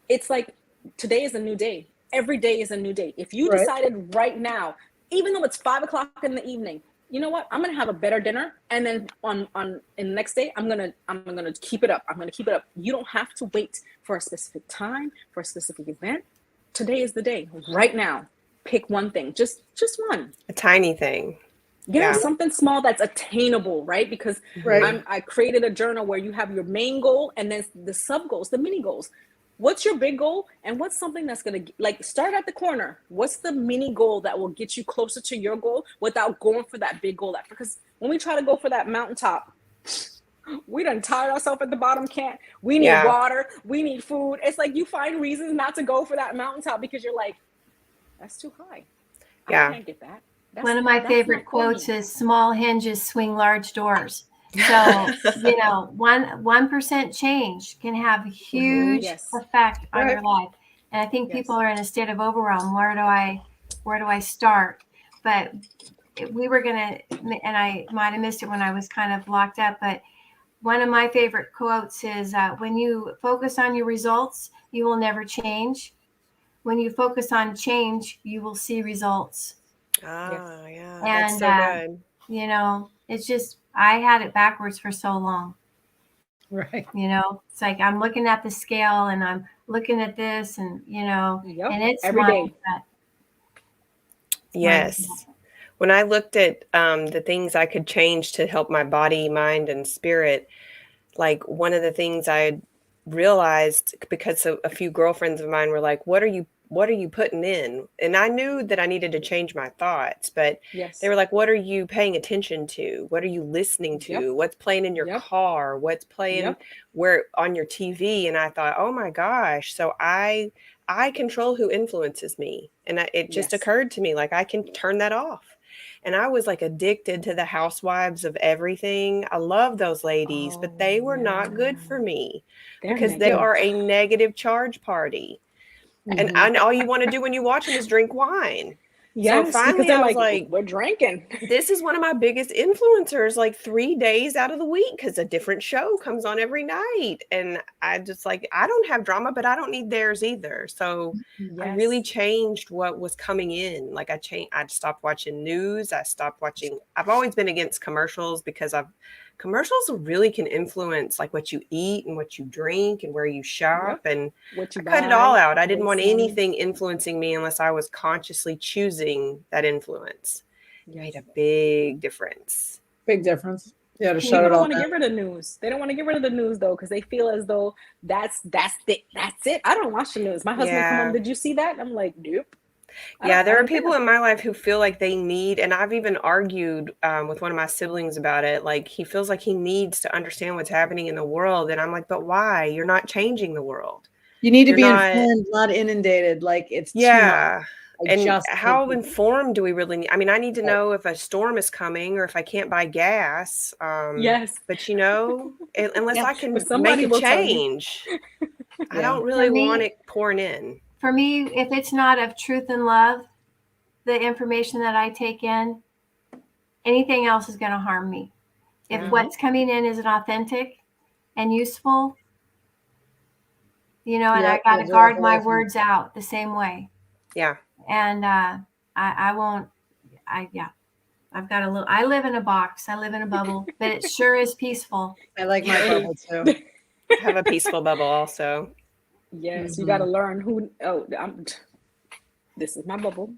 it's like today is a new day. Every day is a new day. If you decided right now, even though it's 5 o'clock in the evening, you know what? I'm gonna have a better dinner, and then in the next day, I'm gonna keep it up. I'm gonna keep it up. You don't have to wait for a specific time, for a specific event. Today is the day. Right now, pick one thing. Just one. A tiny thing. Yeah, something small that's attainable, right? Because I created a journal where you have your main goal and then the sub goals, the mini goals. What's your big goal, and what's something that's going to start at the corner? What's the mini goal that will get you closer to your goal without going for that big goal? Because when we try to go for that mountaintop, we done tired ourselves at the bottom. We need water, we need food. It's like you find reasons not to go for that mountaintop because you're like, that's too high. I can't get that. One of my favorite quotes is small hinges swing large doors. So, 1% change can have a huge effect on your life. And I think people are in a state of overwhelm. Where do I start? But we were going to, and I might have missed it when I was kind of locked up, but one of my favorite quotes is when you focus on your results, you will never change. When you focus on change, you will see results. Yeah. And, that's so good. It's just, I had it backwards for so long. Right. It's like I'm looking at the scale and I'm looking at this and, and it's every day. Yes. When I looked at the things I could change to help my body, mind, and spirit, like one of the things I realized, because a few girlfriends of mine were like, what are you putting in? And I knew that I needed to change my thoughts, but they were like, what are you paying attention to? What are you listening to? What's playing in your car? What's playing where on your TV? And I thought, oh my gosh. So I control who influences me. And it just occurred to me, like, I can turn that off. And I was like addicted to the housewives of everything. I love those ladies, but they were not good for me because they are a negative charge party. Mm-hmm. And all you want to do when you watch them is drink wine. Yes, so finally I was like, we're drinking. This is one of my biggest influencers, like 3 days out of the week, because a different show comes on every night. And I just like, I don't have drama, but I don't need theirs either. So I really changed what was coming in. Like I stopped watching news. I've always been against commercials because commercials really can influence like what you eat and what you drink and where you shop. And what you I cut it all out. I didn't want anything influencing me unless I was consciously choosing that influence. It made a big difference. Big difference. Yeah, to shut it all. They don't want to get rid of news. They don't want to get rid of the news though, because they feel as though that's it. I don't watch the news. My husband come home, did you see that? I'm like, nope. Yeah, there are people in my life who feel like they need, and I've even argued with one of my siblings about it. Like he feels like he needs to understand what's happening in the world. And I'm like, but why? You're not changing the world. You need to be informed, not inundated. Like it's too much. And how informed do we really need? I mean, I need to know if a storm is coming or if I can't buy gas. But unless I can make a change, I don't really want it pouring in. For me, if it's not of truth and love, the information that I take in, anything else is going to harm me. If what's coming in isn't authentic and useful, and I got to guard my words out the same way. Yeah. And I won't, I've got I live in a box. I live in a bubble, but it sure is peaceful. I like my bubble too. I have a peaceful bubble also. Yes, you got to learn this is my bubble.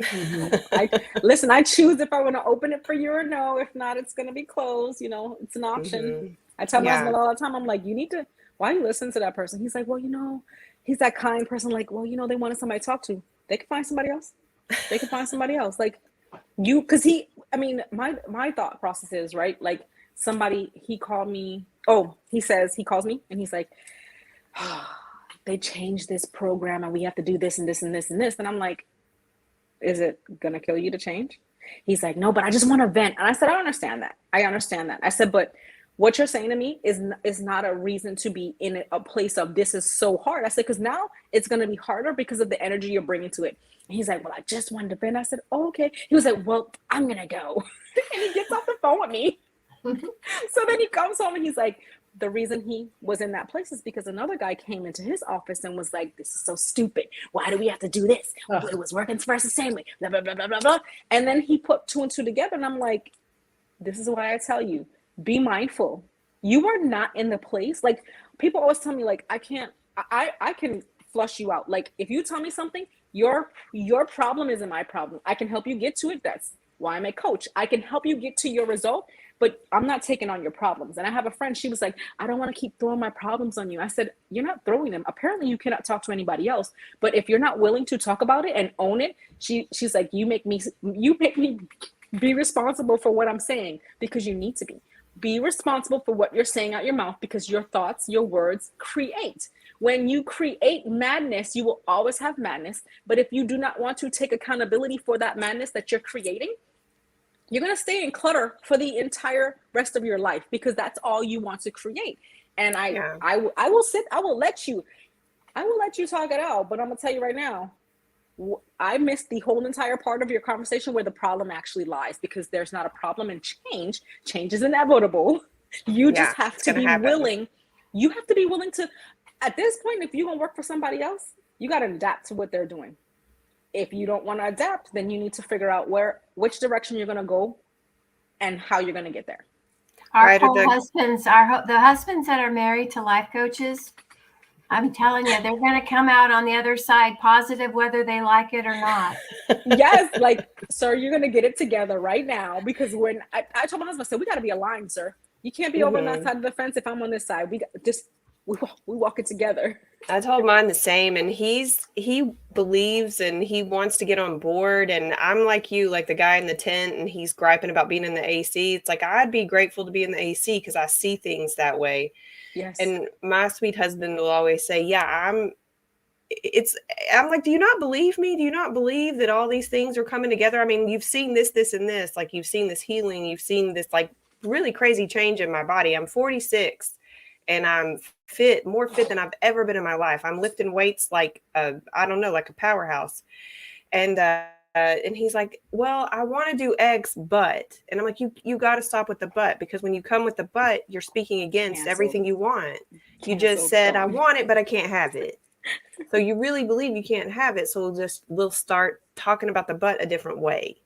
I choose if I want to open it for you or no. If not, it's going to be closed. It's an option. I tell my husband all the time, I'm like, why you listen to that person? He's like, well, he's that kind person. Like, well, they wanted somebody to talk to. They can find somebody else. Like because my thought process is, right? Like he called me. Oh, he says he calls me and he's like, they changed this program and we have to do this and this and this and this. And I'm like, is it gonna kill you to change? He's like, no, but I just want to vent. And I said, I understand that. I said, but what you're saying to me is not a reason to be in a place of this is so hard. I said, because now it's going to be harder because of the energy you're bringing to it. And he's like, well, I just wanted to vent. I said, oh, okay. He was like, well, I'm going to go. And he gets off the phone with me. So then he comes home and he's like, the reason he was in that place is because another guy came into his office and was like, this is so stupid. Why do we have to do this? Ugh. It was working for us the same way. Blah, blah, blah, blah, blah, blah. And then he put 2 and 2 together. And I'm like, this is why I tell you, be mindful. You are not in the place. Like, people always tell me, like, I can flush you out. Like, if you tell me something, your problem isn't my problem. I can help you get to it. That's why I'm a coach. I can help you get to your result, but I'm not taking on your problems. And I have a friend, she was like, I don't want to keep throwing my problems on you. I said, you're not throwing them. Apparently you cannot talk to anybody else, but if you're not willing to talk about it and own it, she's like, you make me be responsible for what I'm saying, because you need to be responsible for what you're saying out your mouth, because your thoughts, your words create. When you create madness, you will always have madness. But if you do not want to take accountability for that madness that you're creating, you're going to stay in clutter for the entire rest of your life, because that's all you want to create. And I will let you talk it out. But I'm going to tell you right now, I missed the whole entire part of your conversation where the problem actually lies, because there's not a problem in change. Change is inevitable. You just have to be willing. You have to be willing to, at this point, if you're going to work for somebody else, you got to adapt to what they're doing. If you don't want to adapt, then you need to figure out which direction you're going to go and how you're going to get there. Our husbands, the husbands that are married to life coaches, I'm telling you, they're going to come out on the other side positive, whether they like it or not. Yes, like, sir, you're going to get it together right now, because when I told my husband, I said, we got to be aligned, sir. You can't be over on that side of the fence if I'm on this side. We walk it together. I told mine the same, and he believes and he wants to get on board. And I'm like you, like the guy in the tent, and he's griping about being in the AC. It's like, I'd be grateful to be in the AC because I see things that way. Yes. And my sweet husband will always say, yeah, I'm like, do you not believe me? Do you not believe that all these things are coming together? I mean, you've seen this, and this, like you've seen this healing, you've seen this like really crazy change in my body. I'm 46 and I'm more fit than I've ever been in my life. I'm lifting weights like like a powerhouse. And he's like, well, I want to do X, but, and I'm like, you got to stop with the but, because when you come with the but, you're speaking against everything you want. You just said, I want it, but I can't have it. So you really believe you can't have it. So we'll start talking about the but a different way.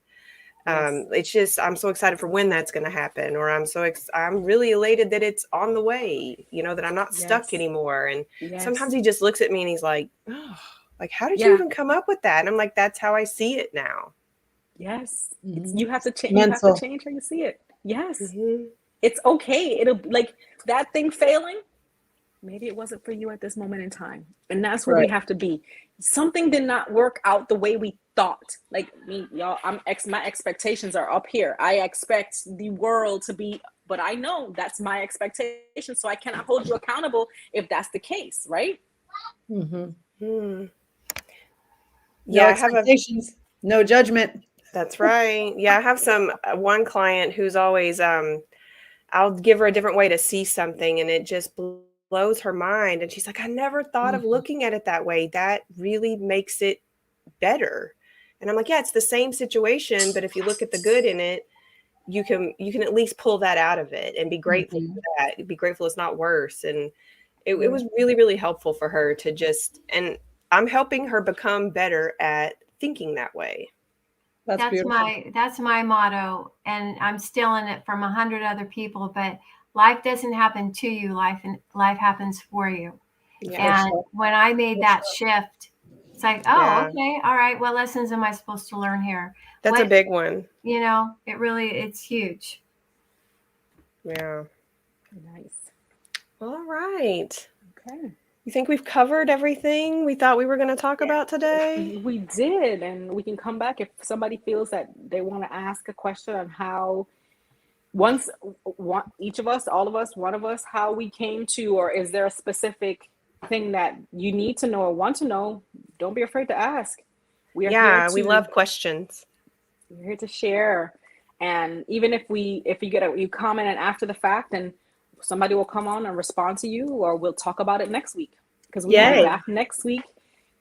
Yes. It's just, I'm so excited for when that's going to happen, or I'm really elated that it's on the way, that I'm not stuck anymore. And sometimes he just looks at me and he's like, oh, like, how did you even come up with that? And I'm like, that's how I see it now. Yes. Mm-hmm. You have to change. You have to change how you see it. Yes. Mm-hmm. It's okay. It'll, like, that thing failing, maybe it wasn't for you at this moment in time. And that's where we have to be. Something did not work out the way we thought. Like me, y'all, my expectations are up here. I expect the world to be, but I know that's my expectation. So I cannot hold you accountable if that's the case, right? Mm-hmm. Mm. Yeah, I have expectations, no judgment. That's right. Yeah, I have one client who's always, I'll give her a different way to see something, and it just blows her mind. And she's like, I never thought of looking at it that way. That really makes it better. And I'm like, yeah, it's the same situation, but if you look at the good in it, you can at least pull that out of it and be grateful for that. Be grateful it's not worse. And it was really, really helpful for her to and I'm helping her become better at thinking that way. That's my motto, and I'm stealing it from 100 other people. But life doesn't happen to you; life happens for you. Yeah, and when I made that shift, it's like, okay, all right. What lessons am I supposed to learn here? That's a big one. It's huge. Yeah. Nice. All right. Okay. You think we've covered everything we thought we were going to talk about today? We did, and we can come back if somebody feels that they want to ask a question on how each of us, all of us, one of us, how we came to, or is there a specific anything that you need to know or want to know, don't be afraid to ask. We are Yeah, here we to love questions. we're here to share. And even if you comment and after the fact, and somebody will come on and respond to you, or we'll talk about it next week, because we will be Yay. back next week,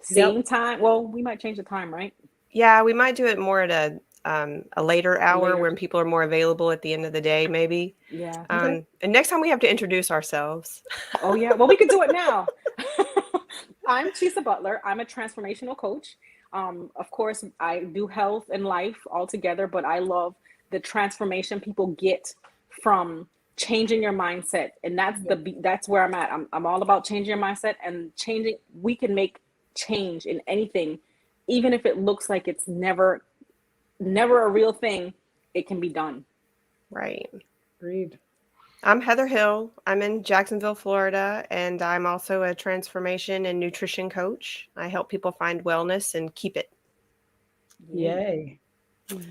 same time. Well, we might change the time, right? Yeah, we might do it more at a later hour Later. when people are more available at the end of the day, maybe. Yeah. And next time we have to introduce ourselves. Oh yeah. Well, we could do it now. I'm Chisa Butler. I'm a transformational coach. Of course, I do health and life all together, but I love the transformation people get from changing your mindset, and that's where I'm at. I'm all about changing your mindset and changing. We can make change in anything, even if it looks like it's never a real thing. It can be done. Right. Agreed. I'm Heather Hill. I'm in Jacksonville, Florida, and I'm also a transformation and nutrition coach. I help people find wellness and keep it. Yay.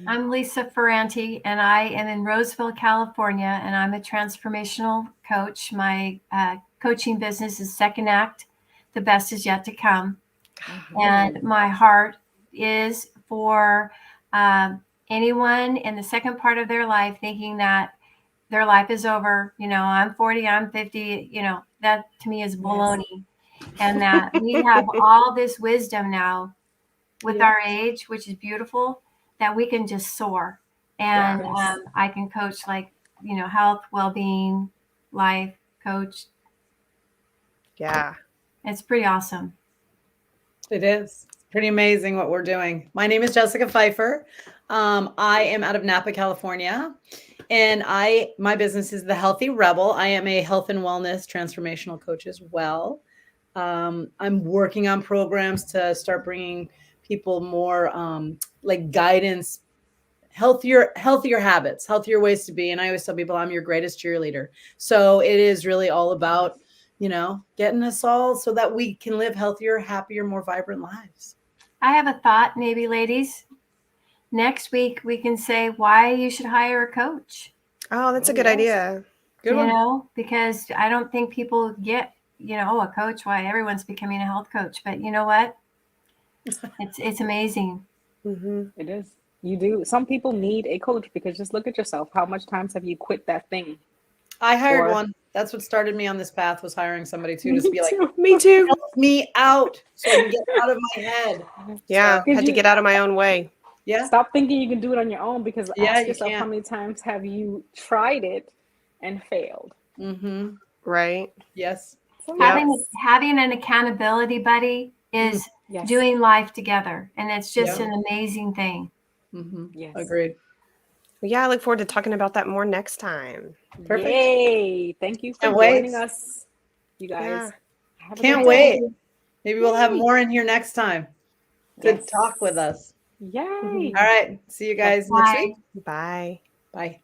I'm Lisa Ferranti, and I am in Roseville, California, and I'm a transformational coach. My coaching business is Second Act, The Best Is Yet to Come. And my heart is for anyone in the second part of their life thinking that their life is over. I'm 40, I'm 50, that to me is baloney. And that we have all this wisdom now with our age, which is beautiful, that we can just soar. And I can coach health, well-being, life coach. Yeah. It's pretty awesome. It is. It's pretty amazing what we're doing. My name is Jessica Pfeiffer. I am out of Napa, California, and my business is The Healthy Rebel. I am a health and wellness transformational coach as well. I'm working on programs to start bringing people more guidance, healthier habits, healthier ways to be. And I always tell people I'm your greatest cheerleader. So it is really all about getting us all so that we can live healthier, happier, more vibrant lives. I have a thought, maybe, ladies. Next week, we can say why you should hire a coach. Oh, that's a good idea. Good one. Because I don't think people get, a coach, why everyone's becoming a health coach. But you know what? It's amazing. Mm-hmm. It is. You do. Some people need a coach, because just look at yourself. How much times have you quit that thing? I hired one. That's what started me on this path, was hiring somebody too, to be like, Me too. help me out so I can get out of my head. Yeah, So, had to get out of my own way. Yeah. Stop thinking you can do it on your own, because Yeah, ask you yourself, can't. how many times have you tried it and failed? Mm-hmm. Right. Yes. So, Having an accountability buddy is yes. doing life together. And it's just Yeah. an amazing thing. Mm-hmm. Yes. Agreed. Well, yeah, I look forward to talking about that more next time. Perfect. Yay. Thank you for Can't wait. joining us, you guys. Yeah. Have a Can't good wait. day. Maybe we'll have Yay. more in here next time. Good Yes. talk with us. Yay. All right. See you guys next week. Bye. Bye.